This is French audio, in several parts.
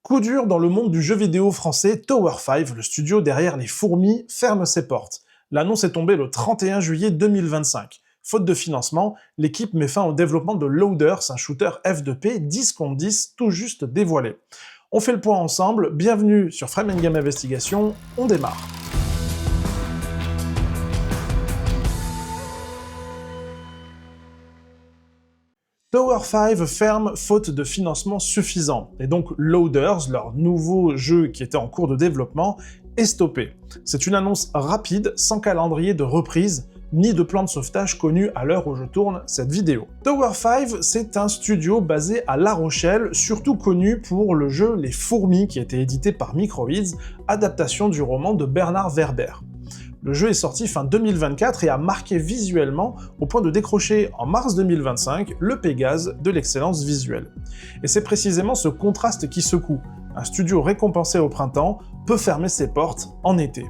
Coup dur dans le monde du jeu vidéo français, Tower 5, le studio derrière les fourmis, ferme ses portes. L'annonce est tombée le 31 juillet 2025. Faute de financement, l'équipe met fin au développement de Loaders, un shooter F2P 10 contre 10 tout juste dévoilé. On fait le point ensemble, bienvenue sur Frame & Game Investigation, on démarre. Tower 5 ferme faute de financement suffisant, et donc Loaders, leur nouveau jeu qui était en cours de développement, est stoppé. C'est une annonce rapide, sans calendrier de reprise, ni de plan de sauvetage connu à l'heure où je tourne cette vidéo. Tower 5, c'est un studio basé à La Rochelle, surtout connu pour le jeu Les Fourmis, qui a été édité par Microids, adaptation du roman de Bernard Werber. Le jeu est sorti fin 2024 et a marqué visuellement au point de décrocher en mars 2025 le Pégase de l'excellence visuelle. Et c'est précisément ce contraste qui secoue. Un studio récompensé au printemps peut fermer ses portes en été.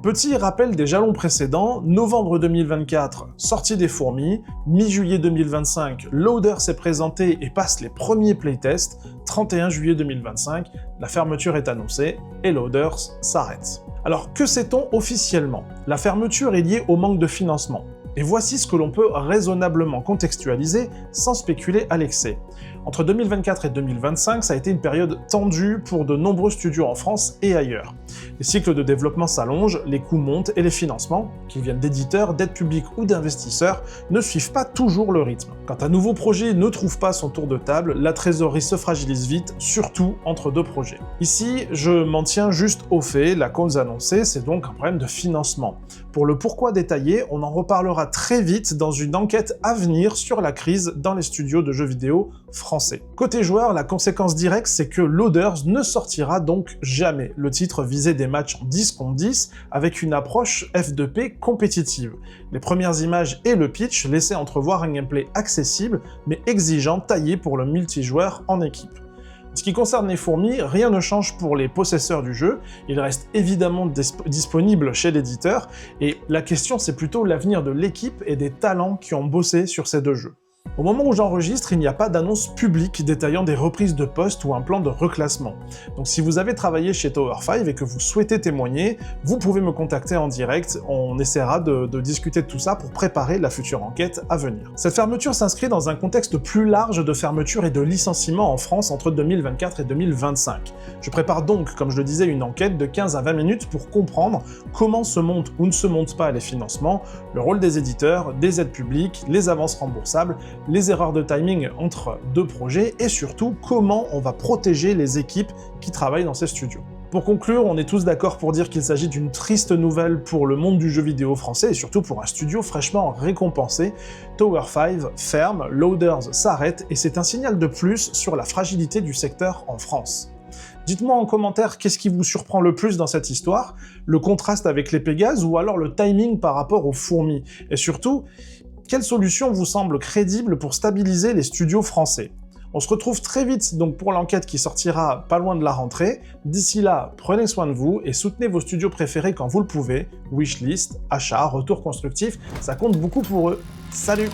Petit rappel des jalons précédents, novembre 2024, sortie des fourmis, mi-juillet 2025, Loader s'est présenté et passe les premiers playtests, 31 juillet 2025, la fermeture est annoncée et Loaders s'arrête. Alors que sait-on officiellement? La fermeture est liée au manque de financement. Et voici ce que l'on peut raisonnablement contextualiser sans spéculer à l'excès. Entre 2024 et 2025, ça a été une période tendue pour de nombreux studios en France et ailleurs. Les cycles de développement s'allongent, les coûts montent et les financements, qu'ils viennent d'éditeurs, d'aides publiques ou d'investisseurs, ne suivent pas toujours le rythme. Quand un nouveau projet ne trouve pas son tour de table, la trésorerie se fragilise vite, surtout entre deux projets. Ici, je m'en tiens juste aux faits, la cause annoncée, c'est donc un problème de financement. Pour le pourquoi détaillé, on en reparlera très vite dans une enquête à venir sur la crise dans les studios de jeux vidéo français. Côté joueur, la conséquence directe, c'est que Loaders ne sortira donc jamais. Le titre visait des matchs en 10 contre 10 avec une approche F2P compétitive. Les premières images et le pitch laissaient entrevoir un gameplay accessible mais exigeant, taillé pour le multijoueur en équipe. En ce qui concerne les fourmis, rien ne change pour les possesseurs du jeu, il reste évidemment disponible chez l'éditeur, et la question c'est plutôt l'avenir de l'équipe et des talents qui ont bossé sur ces deux jeux. Au moment où j'enregistre, il n'y a pas d'annonce publique détaillant des reprises de poste ou un plan de reclassement. Donc si vous avez travaillé chez Tower 5 et que vous souhaitez témoigner, vous pouvez me contacter en direct, on essaiera de discuter de tout ça pour préparer la future enquête à venir. Cette fermeture s'inscrit dans un contexte plus large de fermeture et de licenciement en France entre 2024 et 2025. Je prépare donc, comme je le disais, une enquête de 15 à 20 minutes pour comprendre comment se montent ou ne se montent pas les financements, le rôle des éditeurs, des aides publiques, les avances remboursables, les erreurs de timing entre deux projets et surtout comment on va protéger les équipes qui travaillent dans ces studios. Pour conclure, on est tous d'accord pour dire qu'il s'agit d'une triste nouvelle pour le monde du jeu vidéo français et surtout pour un studio fraîchement récompensé. Tower 5 ferme, Loaders s'arrête et c'est un signal de plus sur la fragilité du secteur en France. Dites-moi en commentaire qu'est-ce qui vous surprend le plus dans cette histoire, le contraste avec les Pégases ou alors le timing par rapport aux fourmis, et surtout, quelle solution vous semble crédible pour stabiliser les studios français? On se retrouve très vite donc pour l'enquête qui sortira pas loin de la rentrée. D'ici là, prenez soin de vous et soutenez vos studios préférés quand vous le pouvez. Wishlist, achat, retour constructif, ça compte beaucoup pour eux. Salut!